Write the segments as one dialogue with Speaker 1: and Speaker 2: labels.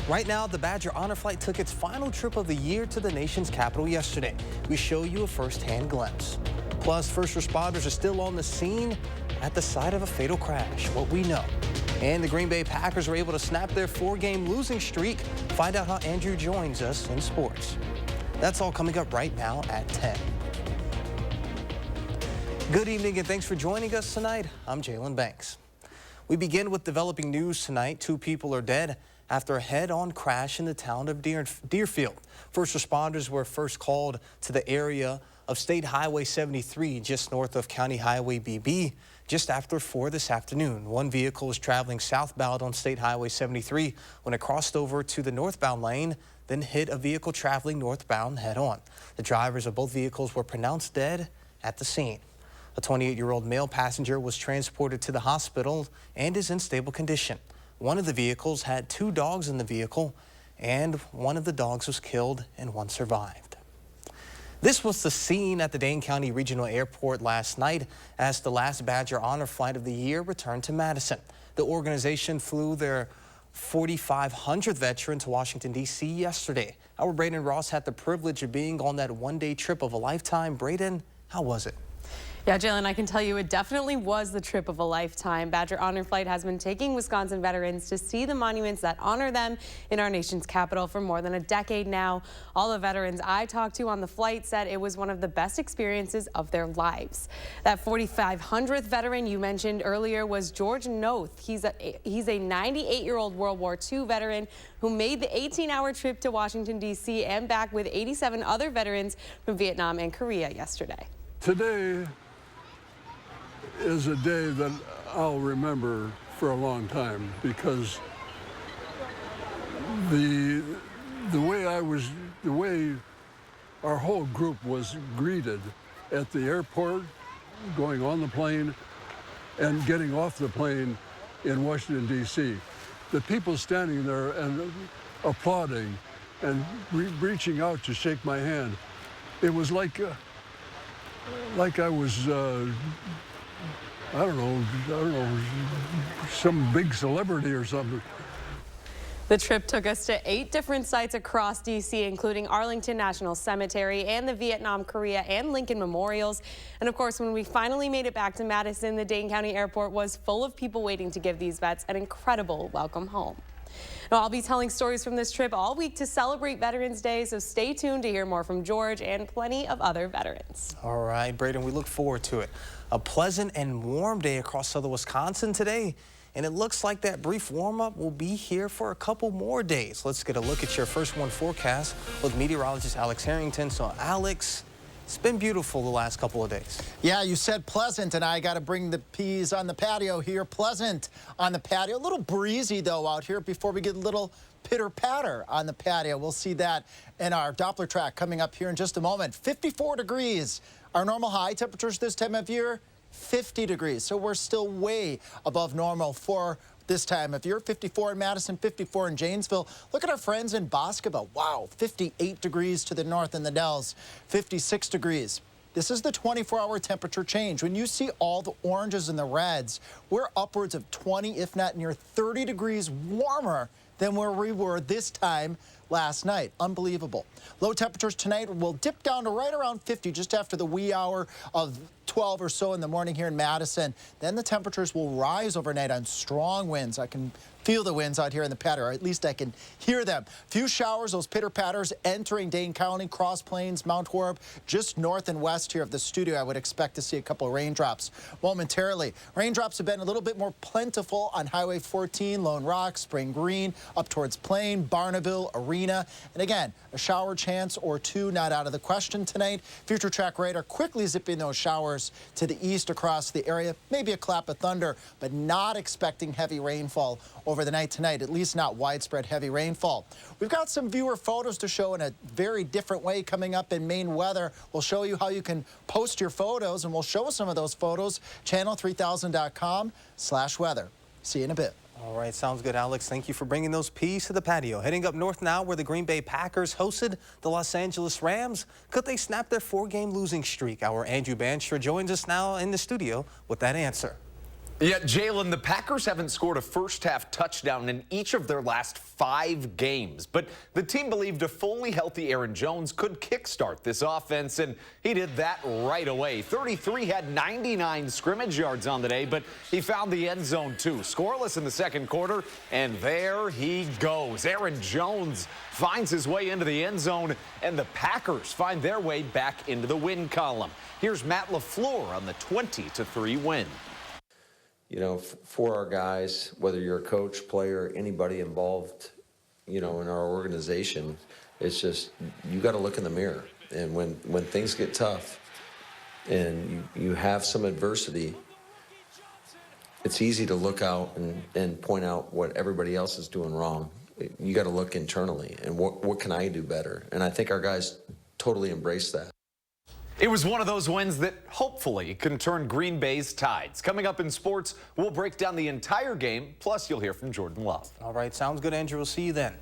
Speaker 1: Right now, the Badger Honor Flight took its final trip of the year to the nation's capital yesterday. We show you a first-hand glimpse. Plus, first responders are still on the scene at the site of a fatal crash, what we know. And the Green Bay Packers were able to snap their 4-game losing streak. Find out how Andrew joins us in sports. That's all coming up right now at 10. Good evening and thanks for joining us tonight. I'm Jalen Banks. We begin with developing news tonight. 2 people are dead after a head-on crash in the town of Deerfield. First responders were first called to the area of State Highway 73 just north of County Highway BB just after 4 this afternoon. One vehicle was traveling southbound on State Highway 73 when it crossed over to the northbound lane, then hit a vehicle traveling northbound head-on. The drivers of both vehicles were pronounced dead at the scene. A 28-year-old male passenger was transported to the hospital and is in stable condition. One of the vehicles had 2 dogs in the vehicle, and one of the dogs was killed and one survived. This was the scene at the Dane County Regional Airport last night as the last Badger Honor Flight of the year returned to Madison. The organization flew their 4,500th veteran to Washington, D.C. yesterday. Our Braden Ross had the privilege of being on that one-day trip of a lifetime. Braden, how was it?
Speaker 2: Yeah, Jalen, I can tell you it definitely was the trip of a lifetime. Badger Honor Flight has been taking Wisconsin veterans to see the monuments that honor them in our nation's capital for more than a decade now. All the veterans I talked to on the flight said it was one of the best experiences of their lives. That 4,500th veteran you mentioned earlier was George Noth. He's a 98-year-old World War II veteran who made the 18-hour trip to Washington, D.C. and back with 87 other veterans from Vietnam and Korea yesterday.
Speaker 3: Today is a day that I'll remember for a long time because the way our whole group was greeted at the airport, going on the plane and getting off the plane in Washington, D.C. The people standing there and applauding and reaching out to shake my hand. It was like I was I don't know, some big celebrity or something.
Speaker 2: The trip took us to 8 different sites across D.C., including Arlington National Cemetery and the Vietnam, Korea, and Lincoln Memorials. And of course, when we finally made it back to Madison, the Dane County Airport was full of people waiting to give these vets an incredible welcome home. Now, I'll be telling stories from this trip all week to celebrate Veterans Day, so stay tuned to hear more from George and plenty of other veterans.
Speaker 1: All right, Braden, we look forward to it. A pleasant and warm day across southern Wisconsin today, and it looks like that brief warm-up will be here for a couple more days. Let's get a look at your first one forecast with meteorologist Alex Harrington. So, Alex, it's been beautiful the last couple of days.
Speaker 4: Yeah, you said pleasant, and I got to bring the peas on the patio here. Pleasant on the patio. A little breezy, though, out here before we get a little pitter-patter on the patio. We'll see that in our Doppler track coming up here in just a moment. 54 degrees. Our normal high temperatures this time of year, 50 degrees. So we're still way above normal for this time of year. 54 in Madison, 54 in Janesville. Look at our friends in Boscova. Wow, 58 degrees to the north in the Dells, 56 degrees. This is the 24-hour temperature change. When you see all the oranges and the reds, we're upwards of 20, if not near 30 degrees warmer than where we were this time last night. Unbelievable. Low temperatures tonight will dip down to right around 50 just after the wee hour of 12 or so in the morning here in Madison. Then the temperatures will rise overnight on strong winds. I can feel the winds out here in the patio, or at least I can hear them. Few showers, those pitter-patters entering Dane County, Cross Plains, Mount Horeb, just north and west here of the studio. I would expect to see a couple of raindrops momentarily. Raindrops have been a little bit more plentiful on Highway 14, Lone Rock, Spring Green, up towards Plain, Barnaville, Arena. And again, a shower chance or 2 not out of the question tonight. Future track radar quickly zipping those showers to the east across the area. Maybe a clap of thunder, but not expecting heavy rainfall over the night tonight, at least not widespread heavy rainfall. We've got some viewer photos to show in a very different way coming up in Maine weather. We'll show you how you can post your photos, and we'll show some of those photos, channel3000.com/weather. See you in a bit.
Speaker 1: All right, sounds good, Alex. Thank you for bringing those peas to the patio. Heading up north now, where the Green Bay Packers hosted the Los Angeles Rams. Could they snap their 4-game losing streak? Our Andrew Banstra joins us now in the studio with that answer.
Speaker 5: Yeah, Jalen, the Packers haven't scored a first-half touchdown in each of their last 5 games. But the team believed a fully healthy Aaron Jones could kickstart this offense, and he did that right away. 33 had 99 scrimmage yards on the day, but he found the end zone too. Scoreless in the second quarter, and there he goes. Aaron Jones finds his way into the end zone, and the Packers find their way back into the win column. Here's Matt LaFleur on the 20-3 win.
Speaker 6: You know, for our guys, whether you're a coach, player, anybody involved, you know, in our organization, it's just, you got to look in the mirror. And when things get tough and you have some adversity, it's easy to look out and point out what everybody else is doing wrong. You got to look internally and what can I do better? And I think our guys totally embrace that.
Speaker 5: It was one of those wins that hopefully can turn Green Bay's tides. Coming up in sports, we'll break down the entire game, plus you'll hear from Jordan Love.
Speaker 1: All right, sounds good, Andrew. We'll see you then.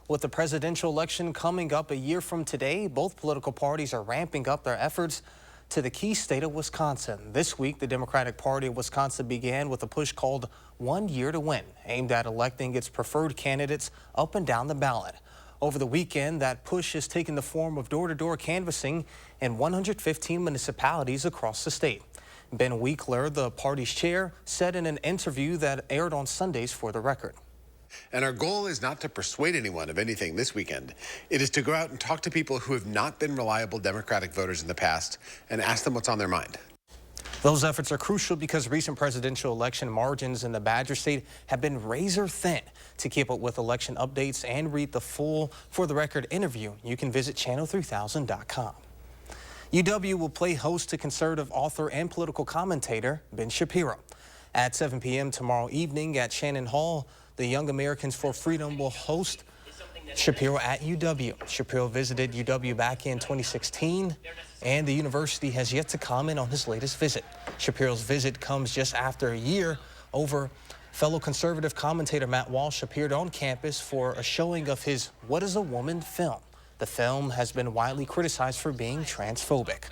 Speaker 1: With the presidential election coming up a year from today, both political parties are ramping up their efforts to the key state of Wisconsin. This week, the Democratic Party of Wisconsin began with a push called 1 Year to Win, aimed at electing its preferred candidates up and down the ballot. Over the weekend, that push has taken the form of door-to-door canvassing in 115 municipalities across the state. Ben Winkler, the party's chair, said in an interview that aired on Sundays for the Record.
Speaker 7: And our goal is not to persuade anyone of anything this weekend. It is to go out and talk to people who have not been reliable Democratic voters in the past and ask them what's on their mind.
Speaker 1: Those efforts are crucial because recent presidential election margins in the Badger State have been razor thin. To keep up with election updates and read the full For the Record interview, you can visit channel3000.com. UW will play host to conservative author and political commentator Ben Shapiro. At 7 p.m. tomorrow evening at Shannon Hall, the Young Americans for Freedom will host Shapiro at UW. Shapiro visited UW back in 2016, and the university has yet to comment on his latest visit. Shapiro's visit comes just after a year over fellow conservative commentator Matt Walsh appeared on campus for a showing of his What is a Woman film. The film has been widely criticized for being transphobic.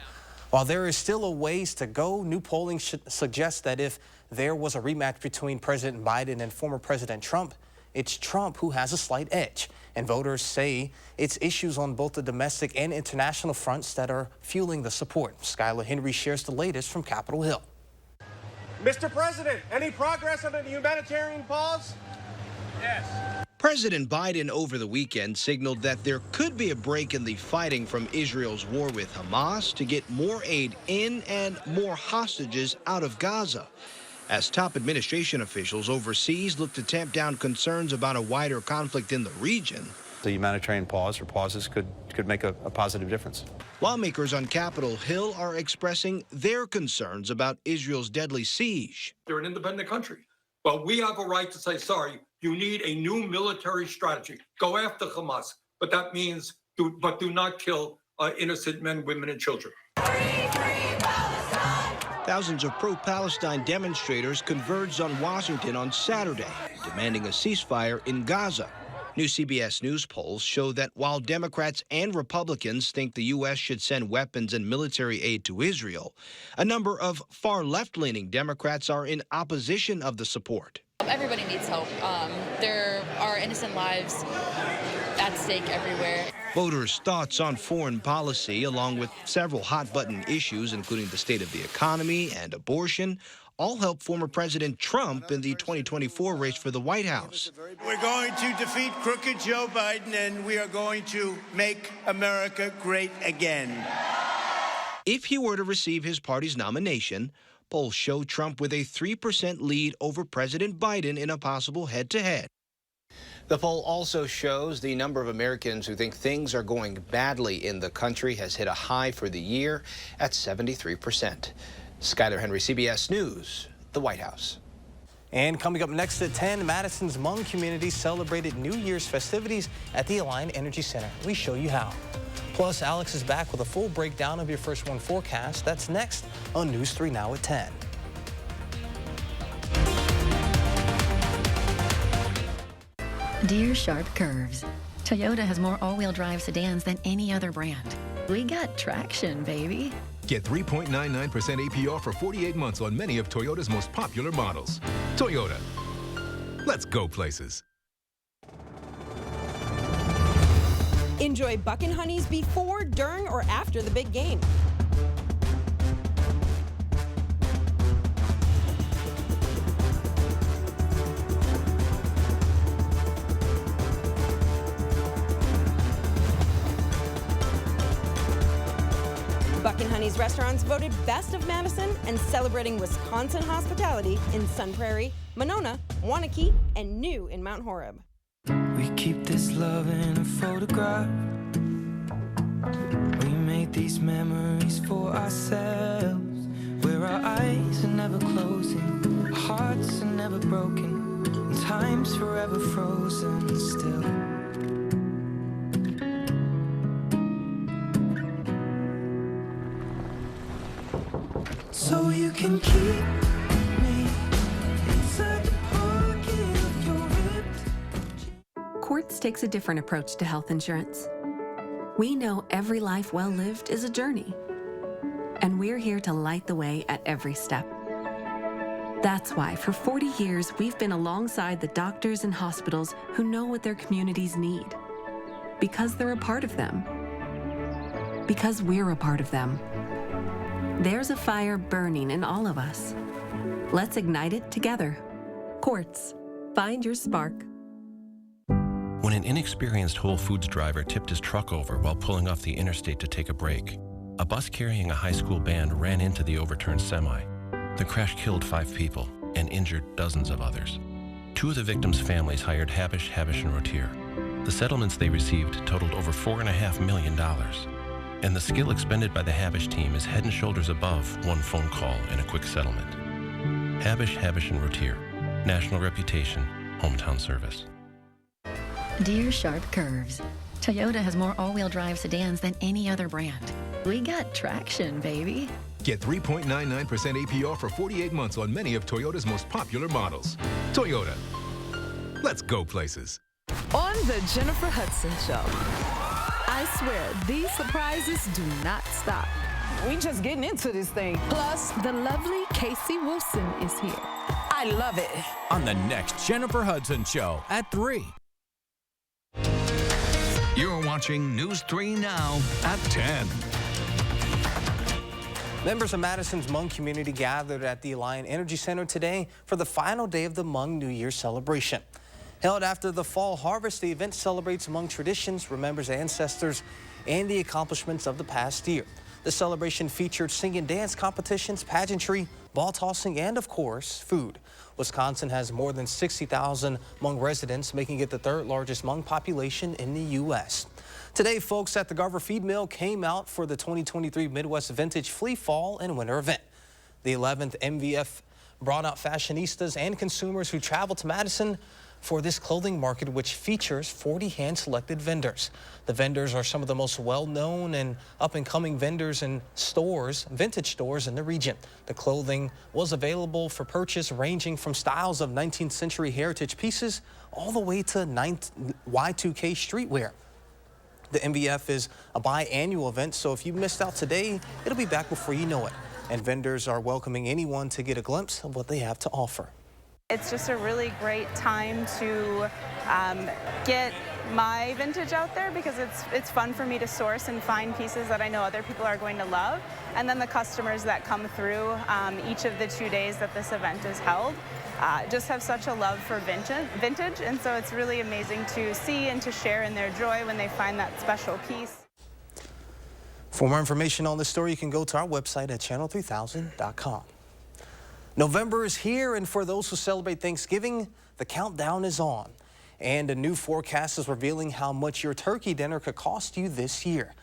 Speaker 1: While there is still a ways to go, new polling suggests that if there was a rematch between President Biden and former President Trump, it's Trump who has a slight edge. And voters say it's issues on both the domestic and international fronts that are fueling the support. Skylar Henry shares the latest from Capitol Hill.
Speaker 8: Mr. President, any progress on the humanitarian pause? Yes.
Speaker 9: President Biden over the weekend signaled that there could be a break in the fighting from Israel's war with Hamas to get more aid in and more hostages out of Gaza, as top administration officials overseas look to tamp down concerns about a wider conflict in the region.
Speaker 10: The humanitarian pause or pauses could make a positive difference.
Speaker 9: Lawmakers on Capitol Hill are expressing their concerns about Israel's deadly siege.
Speaker 11: They're an independent country, but we have a right to say, sorry, you need a new military strategy. Go after Hamas, but that means, do not kill innocent men, women, and children.
Speaker 9: Thousands of pro-Palestine demonstrators converged on Washington on Saturday, demanding a ceasefire in Gaza. New CBS News polls show that while Democrats and Republicans think the U.S. should send weapons and military aid to Israel, a number of far left-leaning Democrats are in opposition of the support.
Speaker 12: Everybody needs help. There are innocent lives at stake everywhere.
Speaker 9: Voters' thoughts on foreign policy, along with several hot-button issues, including the state of the economy and abortion, all help former President Trump in the 2024 race for the White House.
Speaker 13: We're going to defeat crooked Joe Biden, and we are going to make America great again.
Speaker 9: If he were to receive his party's nomination, polls show Trump with a 3% lead over President Biden in a possible head-to-head.
Speaker 14: The poll also shows the number of Americans who think things are going badly in the country has hit a high for the year at 73%. Skylar Henry, CBS News, the White House.
Speaker 1: And coming up next at 10, Madison's Hmong community celebrated New Year's festivities at the Alliant Energy Center. We show you how. Plus, Alex is back with a full breakdown of your First One forecast. That's next on News 3 Now at 10.
Speaker 15: Dear Sharp Curves, Toyota has more all-wheel drive sedans than any other brand. We got traction, baby.
Speaker 16: Get 3.99% APR for 48 months on many of Toyota's most popular models. Toyota. Let's go places.
Speaker 17: Enjoy Buckin' Honeys before, during, or after the big game. Buckin' Honeys restaurants voted Best of Madison and celebrating Wisconsin hospitality in Sun Prairie, Monona, Waunakee, and new in Mount Horeb.
Speaker 18: We keep this love in a photograph. We made these memories for ourselves, where our eyes are never closing, our hearts are never broken, and time's forever frozen still. So you can keep me inside the pocket of your ripped.
Speaker 19: Quartz takes a different approach to health insurance. We know every life well lived is a journey, and we're here to light the way at every step. That's why for 40 years, we've been alongside the doctors and hospitals who know what their communities need, because they're a part of them, because we're a part of them. There's a fire burning in all of us. Let's ignite it together. Quartz. Find your spark.
Speaker 20: When an inexperienced Whole Foods driver tipped his truck over while pulling off the interstate to take a break, a bus carrying a high school band ran into the overturned semi. The crash killed 5 people and injured dozens of others. 2 of the victims' families hired Habish, and Rotier. The settlements they received totaled over $4.5 million. And the skill expended by the Habish team is head and shoulders above one phone call and a quick settlement. Habish, and Rotier. National reputation, hometown service.
Speaker 15: Dear Sharp Curves. Toyota has more all-wheel drive sedans than any other brand. We got traction, baby.
Speaker 16: Get 3.99% APR for 48 months on many of Toyota's most popular models. Toyota. Let's go places.
Speaker 21: On the Jennifer Hudson Show. I swear, these surprises do not stop. We just getting into this thing. Plus, the lovely Casey Wilson is here. I love it.
Speaker 22: On the next Jennifer Hudson Show at 3.
Speaker 9: You're watching News 3 Now at 10.
Speaker 1: Members of Madison's Hmong community gathered at the Alliant Energy Center today for the final day of the Hmong New Year celebration. Held after the fall harvest, the event celebrates Hmong traditions, remembers ancestors, and the accomplishments of the past year. The celebration featured sing and dance competitions, pageantry, ball tossing, and of course, food. Wisconsin has more than 60,000 Hmong residents, making it the 3rd largest Hmong population in the U.S. Today, folks at the Garver Feed Mill came out for the 2023 Midwest Vintage Flea Fall and Winter event. The 11th MVF brought out fashionistas and consumers who traveled to Madison for this clothing market, which features 40 hand-selected vendors. The vendors are some of the most well-known and up-and-coming vendors and stores, vintage stores in the region. The clothing was available for purchase, ranging from styles of 19th century heritage pieces all the way to Y2K streetwear. The MVF is a biannual event, so if you missed out today, it'll be back before you know it. And vendors are welcoming anyone to get a glimpse of what they have to offer.
Speaker 23: It's just a really great time to get my vintage out there, because it's fun for me to source and find pieces that I know other people are going to love. And then the customers that come through each of the 2 days that this event is held just have such a love for vintage, and so it's really amazing to see and to share in their joy when they find that special piece.
Speaker 1: For more information on this story, you can go to our website at channel3000.com. November is here, and for those who celebrate Thanksgiving, the countdown is on. And a new forecast is revealing how much your turkey dinner could cost you this year.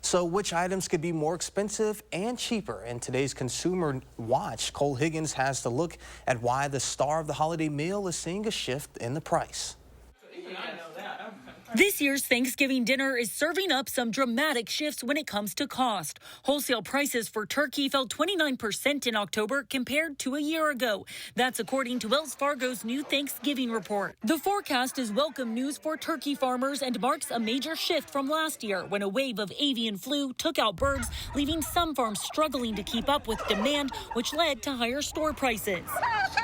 Speaker 1: So which items could be more expensive and cheaper? In today's Consumer Watch, Cole Higgins has to look at why the star of the holiday meal is seeing a shift in the price.
Speaker 2: This year's Thanksgiving dinner is serving up some dramatic shifts when it comes to cost. Wholesale prices for turkey fell 29% in October compared to a year ago. That's according to Wells Fargo's new Thanksgiving report. The forecast is welcome news for turkey farmers and marks a major shift from last year when a wave of avian flu took out birds, leaving some farms struggling to keep up with demand, which led to higher store prices.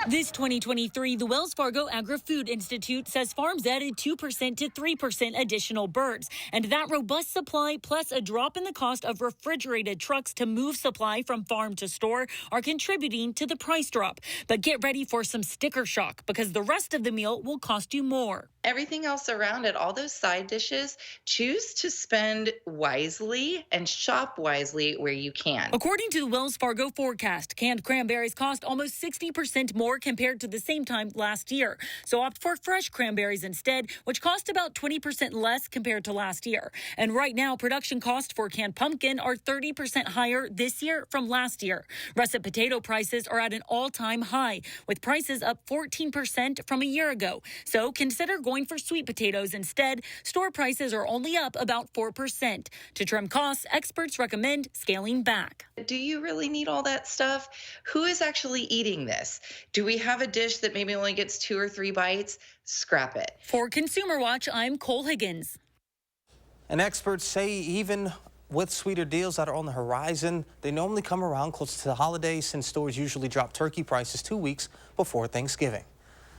Speaker 2: This 2023, the Wells Fargo Agri-Food Institute says farms added 2% to 3% additional birds, and that robust supply plus a drop in the cost of refrigerated trucks to move supply from farm to store are contributing to the price drop. But get ready for some sticker shock because the rest of the meal will cost you more.
Speaker 3: Everything else around it, all those side dishes, choose to spend wisely and shop wisely where you can.
Speaker 2: According to the Wells Fargo forecast, canned cranberries cost almost 60% more compared to the same time last year. So opt for fresh cranberries instead, which cost about 20% less compared to last year. And right now, production costs for canned pumpkin are 30% higher this year from last year. Russet potato prices are at an all-time high, with prices up 14% from a year ago. So consider going for sweet potatoes instead. Store prices are only up about 4%. To trim costs, experts recommend scaling back.
Speaker 3: Do you really need all that stuff? Who is actually eating this? Do we have a dish that maybe only gets 2 or 3 bites? Scrap it.
Speaker 2: For Consumer Watch, I'm Cole Higgins.
Speaker 1: And experts say even with sweeter deals that are on the horizon, they normally come around close to the holidays since stores usually drop turkey prices 2 weeks before Thanksgiving.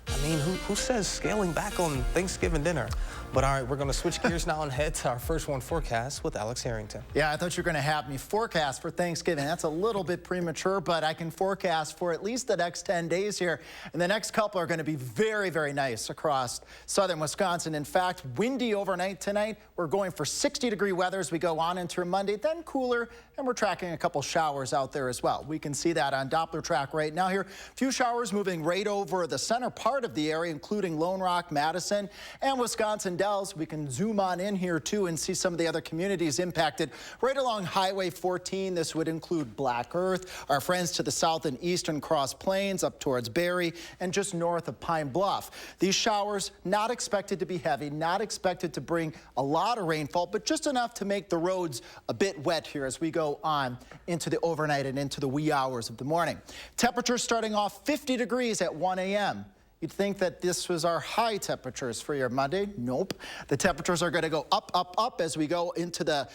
Speaker 1: I mean, who says scaling back on Thanksgiving dinner? But all right, we're going to switch gears now and head to our first one forecast with Alex Harrington.
Speaker 4: Yeah, I thought you were going to have me forecast for Thanksgiving. That's a little bit premature, but I can forecast for at least the next 10 days here. And the next couple are going to be very, very nice across southern Wisconsin. In fact, windy overnight tonight. We're going for 60-degree weather as we go on into Monday, then cooler, and we're tracking a couple showers out there as well. We can see that on Doppler track right now here. A few showers moving right over the center part of the area, including Lone Rock, Madison, and Wisconsin Dells. We can zoom on in here too and see some of the other communities impacted right along Highway 14. This would include Black Earth, our friends to the south and eastern Cross Plains, up towards Barry, and just north of Pine Bluff. These showers not expected to be heavy, not expected to bring a lot of rainfall, but just enough to make the roads a bit wet here as we go on into the overnight and into the wee hours of the morning. Temperatures starting off 50 degrees at 1 a.m. You'd think that this was our high temperatures for your Monday. Nope. The temperatures are going to go up, up, up as we go into the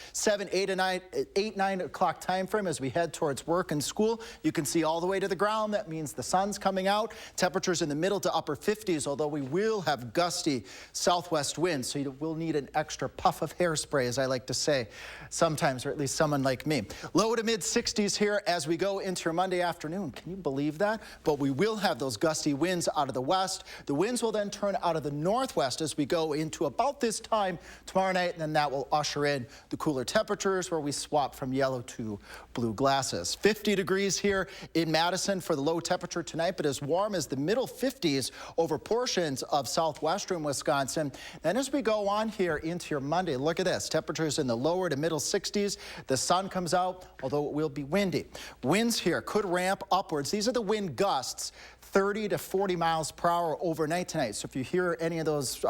Speaker 4: 9 o'clock time frame as we head towards work and school. You can see all the way to the ground. That means the sun's coming out. Temperatures in the middle to upper 50s, although we will have gusty southwest winds, so you will need an extra puff of hairspray, as I like to say sometimes, or at least someone like me. Low to mid 60s here as we go into your Monday afternoon. Can you believe that? But we will have those gusty winds out of the west. The winds will then turn out of the northwest as we go into about this time tomorrow night, and then that will usher in the cooler temperatures where we swap from yellow to blue glasses. 50 degrees here in Madison for the low temperature tonight, but as warm as the middle 50s over portions of southwestern Wisconsin. Then as we go on here into your Monday, look at this. Temperatures in the lower to middle 60s. The sun comes out, although it will be windy. Winds here could ramp upwards. These are the wind gusts. 30 to 40 miles per hour overnight tonight. So if you hear any of those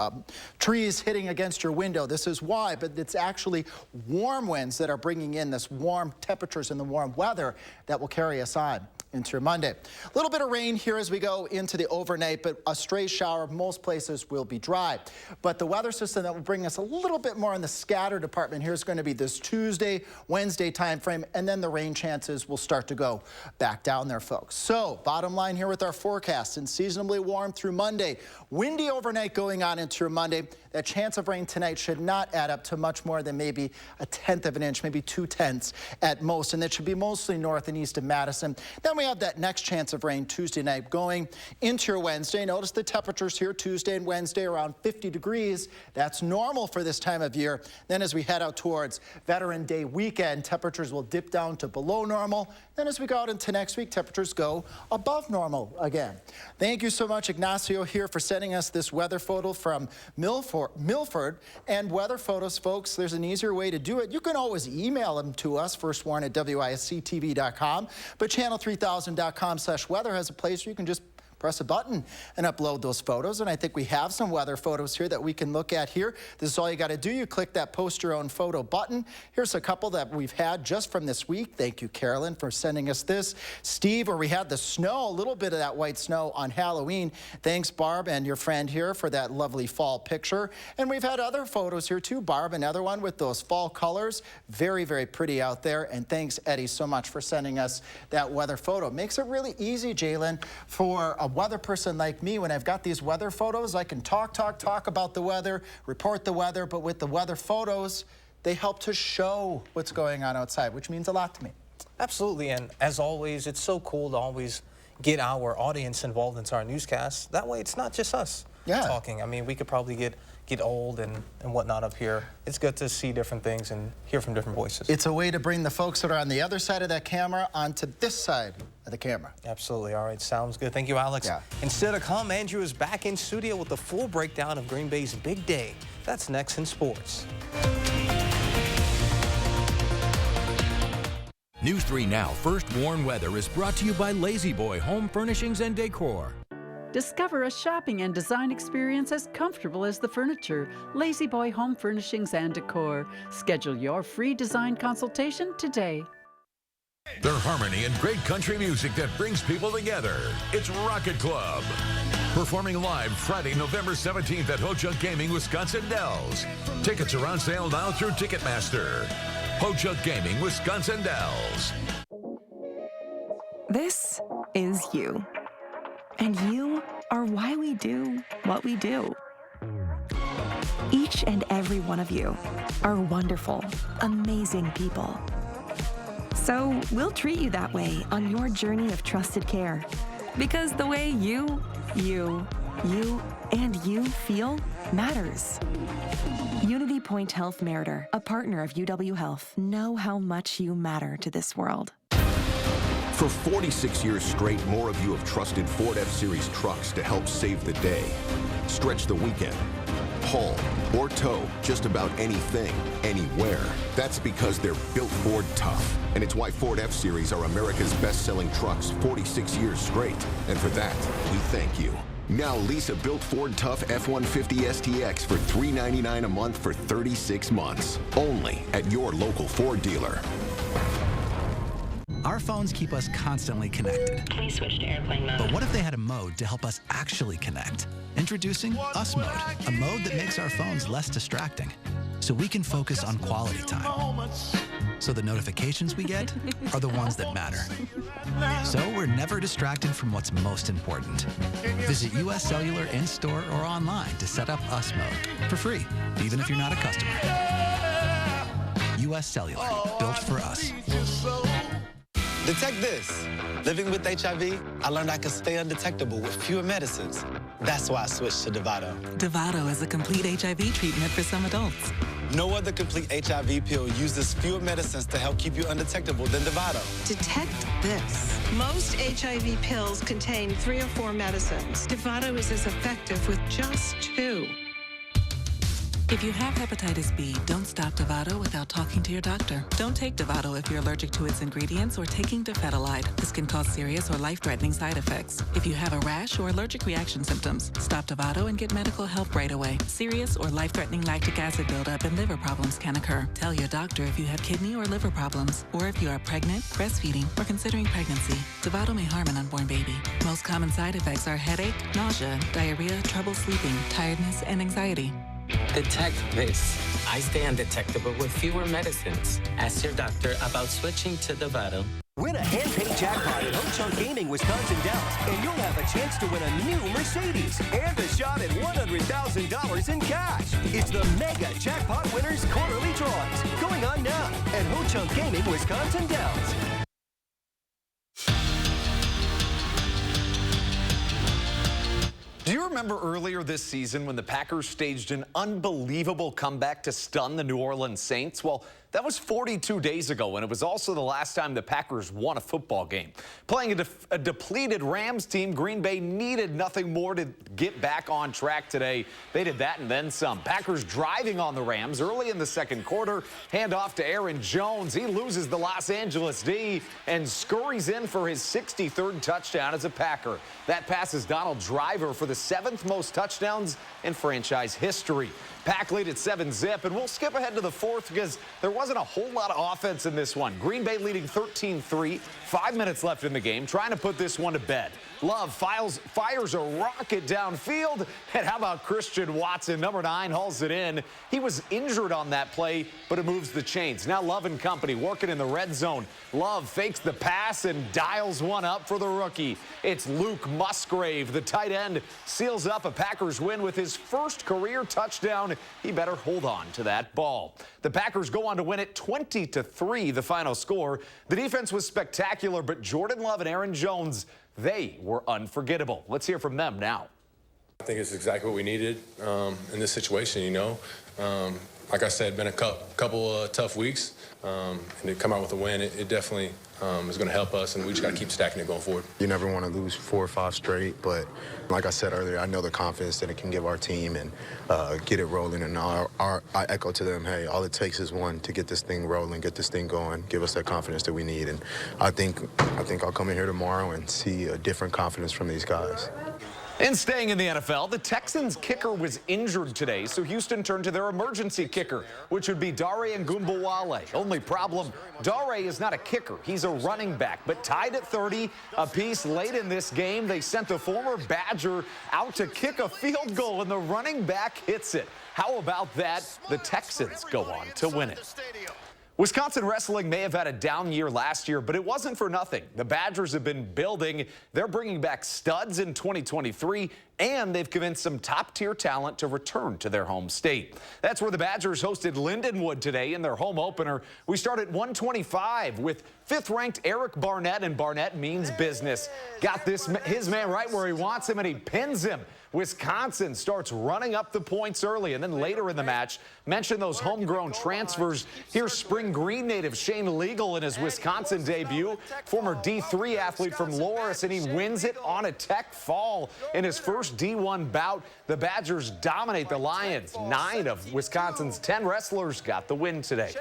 Speaker 4: trees hitting against your window, this is why. But it's actually warm winds that are bringing in this warm temperatures and the warm weather that will carry us on into your Monday. A little bit of rain here as we go into the overnight, but a stray shower. Most places will be dry. But the weather system that will bring us a little bit more in the scatter department here is going to be this Tuesday, Wednesday time frame, and then the rain chances will start to go back down there, folks. So bottom line here with our forecast, unseasonably warm through Monday. Windy overnight going on into your Monday. That chance of rain tonight should not add up to much more than maybe 1/10 of an inch, maybe 2/10 at most, and that should be mostly north and east of Madison. Then we have that next chance of rain Tuesday night going into your Wednesday. Notice the temperatures here Tuesday and Wednesday around 50 degrees. That's normal for this time of year. Then as we head out towards Veteran Day weekend, temperatures will dip down to below normal. Then as we go out into next week, temperatures go above normal again. Thank you so much, Ignacio, here for sending us this weather photo from Milford. And weather photos, folks, there's an easier way to do it. You can always email them to us, firstwarn@WISC-TV.com. But channel3000.com/weather has a place where you can just press a button and upload those photos. And I think we have some weather photos here that we can look at here. This is all you got to do. You click that post your own photo button. Here's a couple that we've had just from this week. Thank you, Carolyn, for sending us this. Steve, where we had the snow, a little bit of that white snow on Halloween. Thanks, Barb, and your friend here for that lovely fall picture. And we've had other photos here too. Barb, another one with those fall colors. Very, very pretty out there. And thanks, Eddie, so much for sending us that weather photo. Makes it really easy, Jalen, for a weather person like me. When I've got these weather photos, I can talk about the weather, report the weather, but with the weather photos, they help to show what's going on outside, which means a lot to me.
Speaker 1: Absolutely, and as always, it's so cool to always get our audience involved into our newscasts. That way, it's not just us talking. I mean, we could probably get old and whatnot up here. It's good to see different things and hear from different voices.
Speaker 4: It's a way to bring the folks that are on the other side of that camera onto this side of the camera.
Speaker 1: Absolutely. All right, sounds good. Thank you, Alex.
Speaker 4: Yeah.
Speaker 1: Instead of come, Andrew is back in studio with the full breakdown of Green Bay's big day. That's next in sports.
Speaker 22: News 3 Now First Warn Weather is brought to you by Lazy Boy Home Furnishings and Decor.
Speaker 5: Discover a shopping and design experience as comfortable as the furniture. Lazy Boy Home Furnishings and Decor. Schedule your free design consultation today.
Speaker 6: They're harmony and great country music that brings people together. It's Rocket Club. Performing live Friday, November 17th at Ho-Chunk Gaming, Wisconsin Dells. Tickets are on sale now through Ticketmaster. Ho-Chunk Gaming, Wisconsin Dells.
Speaker 7: This is you. And you are why we do what we do. Each and every one of you are wonderful, amazing people. So we'll treat you that way on your journey of trusted care. Because the way you, and you feel matters. Unity Point Health Meritor, a partner of UW Health, know how much you matter to this world.
Speaker 24: For 46 years straight, more of you have trusted Ford F-Series trucks to help save the day. Stretch the weekend, haul, or tow just about anything, anywhere. That's because they're built Ford tough. And it's why Ford F-Series are America's best-selling trucks 46 years straight. And for that, we thank you. Now lease a built Ford Tough F-150 STX for $399 a month for 36 months. Only at your local Ford dealer.
Speaker 25: Our phones keep us constantly connected.
Speaker 26: Please switch to airplane mode.
Speaker 25: But what if they had a mode to help us actually connect? Introducing Us Mode, a mode that makes our phones less distracting, so we can focus on quality time. So the notifications we get are the ones that matter. So we're never distracted from what's most important. Visit US Cellular in-store or online to set up Us Mode for free, even if you're not a customer. US Cellular, built for us.
Speaker 27: Detect this. Living with HIV, I learned I could stay undetectable with fewer medicines. That's why I switched to Dovato.
Speaker 28: Dovato is a complete HIV treatment for some adults.
Speaker 27: No other complete HIV pill uses fewer medicines to help keep you undetectable than Dovato.
Speaker 29: Detect this. Most HIV pills contain 3 or 4 medicines. Dovato is as effective with just 2.
Speaker 28: If you have hepatitis B, don't stop Dovato without talking to your doctor. Don't take Dovato if you're allergic to its ingredients or taking dofetilide. This can cause serious or life-threatening side effects. If you have a rash or allergic reaction symptoms, stop Dovato and get medical help right away. Serious or life-threatening lactic acid buildup and liver problems can occur. Tell your doctor if you have kidney or liver problems, or if you are pregnant, breastfeeding, or considering pregnancy. Dovato may harm an unborn baby. Most common side effects are headache, nausea, diarrhea, trouble sleeping, tiredness, and anxiety.
Speaker 26: Detect this. I stay undetectable with fewer medicines. Ask your doctor about switching to Dovato.
Speaker 30: Win a hand-paid jackpot at Ho-Chunk Gaming, Wisconsin Dells, and you'll have a chance to win a new Mercedes and a shot at $100,000 in cash. It's the Mega Jackpot Winners Quarterly Drawings going on now at Ho-Chunk Gaming, Wisconsin Dells.
Speaker 4: Do you
Speaker 8: remember earlier this season when the Packers staged an unbelievable comeback to stun the New Orleans Saints? Well, that was 42 days ago, and it was also the last time the Packers won a football game. Playing a depleted Rams team, Green Bay needed nothing more to get back on track today. They did that and then some. Packers driving on the Rams early in the second quarter. Handoff to Aaron Jones. He loses the Los Angeles D and scurries in for his 63rd touchdown as a Packer. That passes Donald Driver for the 7th most touchdowns in franchise history. Pack lead at 7-zip, and we'll skip ahead to the 4th because there wasn't a whole lot of offense in this one. Green Bay leading 13-3, 5 minutes left in the game, trying to put this one to bed. Love fires a rocket downfield, and how about Christian Watson? Number 9 hauls it in. He was injured on that play, but it moves the chains. Now Love and company working in the red zone. Love fakes the pass and dials one up for the rookie. It's Luke Musgrave. The tight end seals up a Packers win with his first career touchdown. He better hold on to that ball. The Packers go on to win it 20-3, the final score. The defense was spectacular, but Jordan Love and Aaron Jones, they were unforgettable. Let's hear from them now.
Speaker 10: I think it's exactly what we needed in this situation, you know. Like I said, been a couple tough weeks, and to come out with a win, it definitely is going to help us, and we just got to keep stacking it going forward.
Speaker 11: You never want to lose 4 or 5 straight, but like I said earlier, I know the confidence that it can give our team and get it rolling. And I echo to them, hey, all it takes is one to get this thing rolling, get this thing going, give us that confidence that we need. And I think I'll come in here tomorrow and see a different confidence from these guys.
Speaker 8: And staying in the NFL, the Texans kicker was injured today, so Houston turned to their emergency kicker, which would be Dare Ngumbawale. Only problem, Dare is not a kicker. He's a running back, but tied at 30 apiece late in this game. They sent the former Badger out to kick a field goal, and the running back hits it. How about that? The Texans go on to win it. Wisconsin wrestling may have had a down year last year, but it wasn't for nothing. The Badgers have been building. They're bringing back studs in 2023, and they've convinced some top-tier talent to return to their home state. That's where the Badgers hosted Lindenwood today in their home opener. We start at 125 with 5th-ranked Eric Barnett, and Barnett means business. Got his man right where he wants him, and he pins him. Wisconsin starts running up the points early, and then later in the match, mention those homegrown transfers. Here's Spring Green native Shane Legal in his Wisconsin debut, former D3 athlete from Loris, and he wins it on a tech fall in his first D1 bout. The Badgers dominate the Lions. 9 of Wisconsin's 10 wrestlers got the win today.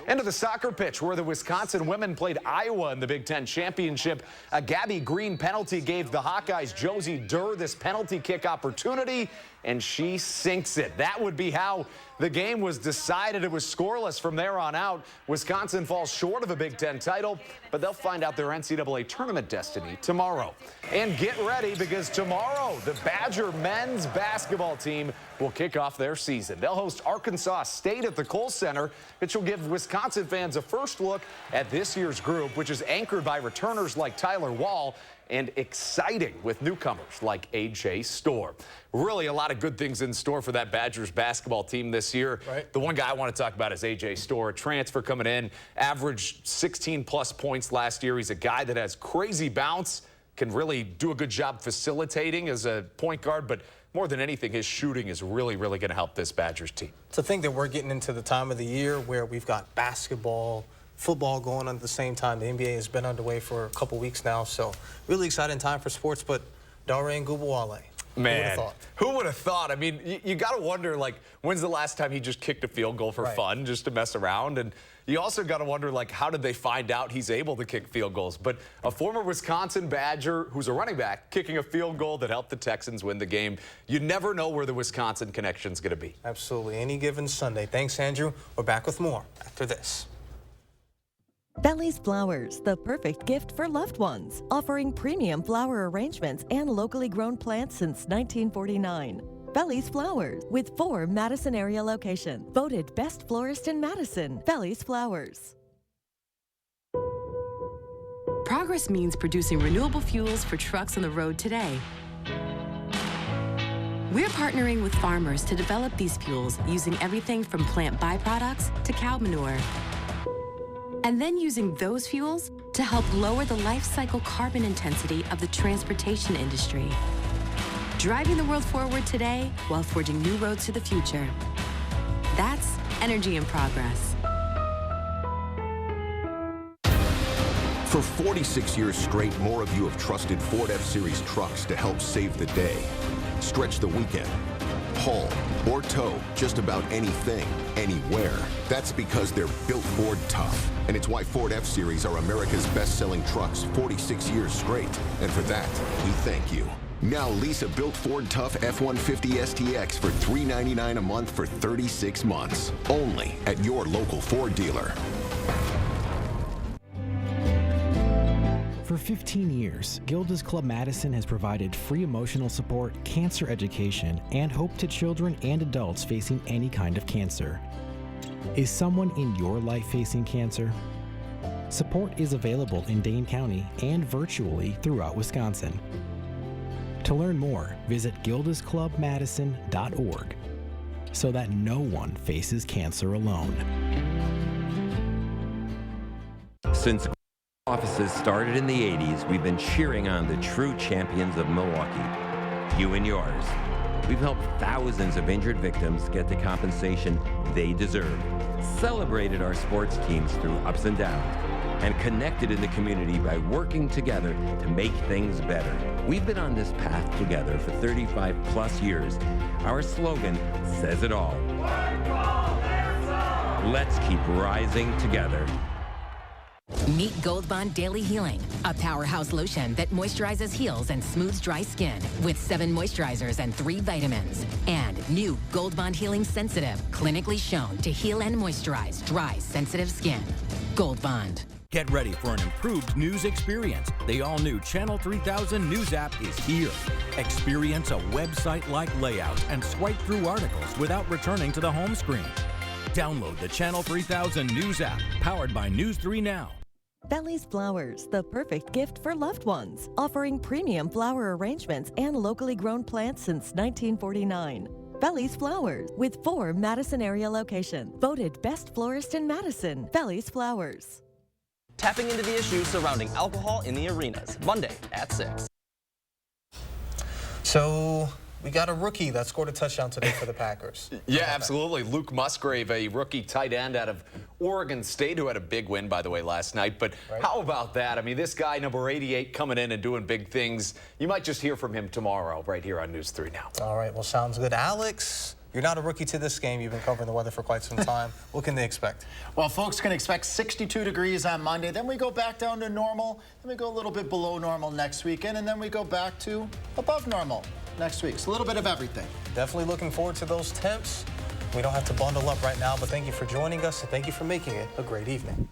Speaker 8: Into the soccer pitch where the Wisconsin women played Iowa in the Big Ten Championship. A Gabby Green penalty gave the Hawkeyes Josie Durr this penalty kick opportunity, and she sinks it. That would be how the game was decided. It was scoreless from there on out. Wisconsin falls short of a Big Ten title, but they'll find out their NCAA tournament destiny tomorrow. And get ready, because tomorrow the Badger men's basketball team will kick off their season. They'll host Arkansas State at the Kohl Center, which will give Wisconsin fans a first look at this year's group, which is anchored by returners like Tyler Wall, and exciting with newcomers like A.J. Storr. Really a lot of good things in store for that Badgers basketball team this year. Right. The one guy I want to talk about is A.J. Storr, a transfer coming in, averaged 16-plus points last year. He's a guy that has crazy bounce, can really do a good job facilitating as a point guard, but more than anything, his shooting is really, really going to help this Badgers team.
Speaker 1: To think that we're getting into the time of the year where we've got basketball, football going on at the same time. The NBA has been underway for a couple weeks now, so really exciting time for sports. But Dare Ngumbawale,
Speaker 8: man, who would have thought? I mean, you got to wonder, like, when's the last time he just kicked a field goal for fun, just to mess around? And you also got to wonder, like, how did they find out he's able to kick field goals? But a former Wisconsin Badger who's a running back kicking a field goal that helped the Texans win the game. You never know where the Wisconsin connection's going to be.
Speaker 1: Absolutely. Any given Sunday. Thanks, Andrew. We're back with more after this.
Speaker 12: Belly's Flowers, the perfect gift for loved ones, offering premium flower arrangements and locally grown plants since 1949. Belly's Flowers, with 4 Madison area locations. Voted best florist in Madison. Belly's Flowers.
Speaker 13: Progress means producing renewable fuels for trucks on the road today. We're partnering with farmers to develop these fuels using everything from plant byproducts to cow manure. And then using those fuels to help lower the life cycle carbon intensity of the transportation industry. driving the world forward today while forging new roads to the future. That's energy in progress.
Speaker 24: For 46 years straight, more of you have trusted Ford F-Series trucks to help save the day. Stretch the weekend, haul, or tow just about anything, anywhere. That's because they're built Ford tough. And it's why Ford F-Series are America's best-selling trucks 46 years straight. And for that, we thank you. Now lease a built Ford Tough F-150 STX for $399 a month for 36 months. Only at your local Ford dealer.
Speaker 9: For 15 years, Gilda's Club Madison has provided free emotional support, cancer education, and hope to children and adults facing any kind of cancer. Is someone in your life facing cancer? Support is available in Dane County and virtually throughout Wisconsin. To learn more, visit gildasclubmadison.org so that no one faces cancer alone.
Speaker 14: Since offices started in the 80s, we've been cheering on the true champions of Milwaukee, you and yours. We've helped thousands of injured victims get the compensation they deserve, celebrated our sports teams through ups and downs, and connected in the community by working together to make things better. We've been on this path together for 35 plus years. Our slogan says it all. Let's keep rising together.
Speaker 15: Meet Gold Bond Daily Healing, a powerhouse lotion that moisturizes, heals, and smooths dry skin with 7 moisturizers and 3 vitamins. And new Gold Bond Healing Sensitive, clinically shown to heal and moisturize dry, sensitive skin. Gold Bond.
Speaker 22: Get ready for an improved news experience. The all-new Channel 3000 News app is here. Experience a website-like layout and swipe through articles without returning to the home screen. Download the Channel 3000 News app, powered by News 3 Now.
Speaker 12: Belly's Flowers, the perfect gift for loved ones, offering premium flower arrangements and locally grown plants since 1949. Belly's Flowers, with 4 Madison area locations. Voted best florist in Madison. Belly's Flowers.
Speaker 16: Tapping into the issues surrounding alcohol in the arenas, Monday at 6.
Speaker 1: So we got a rookie that scored a touchdown today for the Packers.
Speaker 8: Yeah, absolutely. Luke Musgrave, a rookie tight end out of Oregon State, who had a big win, by the way, last night. But how about that? I mean, this guy, number 88, coming in and doing big things. You might just hear from him tomorrow right here on News 3 Now.
Speaker 1: All right, well, sounds good. Alex, you're not a rookie to this game. You've been covering the weather for quite some time. What can they expect?
Speaker 4: Well, folks can expect 62 degrees on Monday. Then we go back down to normal. Then we go a little bit below normal next weekend. And then we go back to above normal next week. So a little bit of everything.
Speaker 1: Definitely looking forward to those temps. We don't have to bundle up right now, but thank you for joining us and thank you for making it a great evening.